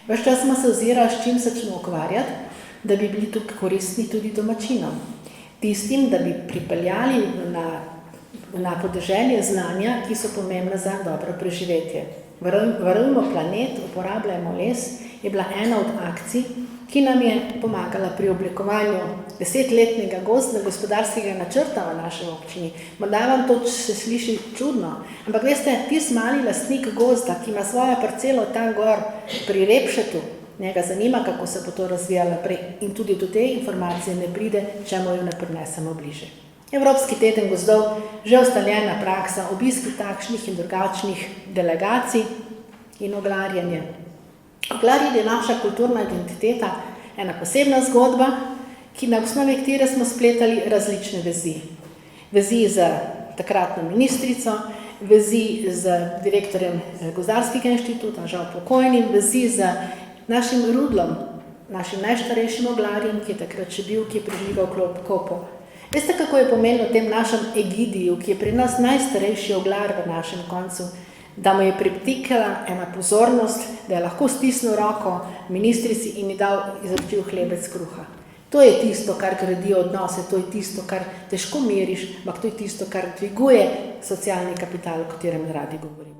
Ves čas smo se ozirali, s čim se začnemo ukvarjati, da bi bili tukaj koristni tudi domačinom. Tistim, da bi pripeljali na podeželje znanja, ki so pomembne za dobro preživetje. Varujmo planet, uporabljajmo les, je bila ena od akcij, ki nam je pomagala pri oblikovanju 10-letnega gozdno gospodarskega načrta v naši občini. Morda vam to se sliši čudno, ampak veste, tisti mali lastnik gozda, ki ima svojo parcelo tam gor pri Repšetu, njega zanima, kako se bo to razvijalo naprej in tudi do te informacije ne pride, če mu jo ne prinesemo bliže. Evropski teden gozdov, že ustaljena praksa, obiski takšnih in drugačnih delegacij in oglarjenje. Oglarjenje je naša kulturna identiteta, ena posebna zgodba, na osnovi katere smo spletali različne vezi. Vezi z takratno ministrico, vezi z direktorjem Gozdarskega inštituta, žal pokojnim, vezi z našim Rudlom, našim najstarejšim oglarjem, ki je takrat še bil, ki je prižigal kopo. Veste, kako je pomenilo tem našem Egidiju, ki je pri nas najstarejši oglar v našem koncu, da mu je pritikala ena pozornost, da je lahko stisnil roko ministrici in ji dal izročil hlebec kruha. To je tisto, kar gradi odnose, to je tisto, kar težko meriš, ampak to je tisto, kar dviguje socialni kapital, o katerem radi govorimo.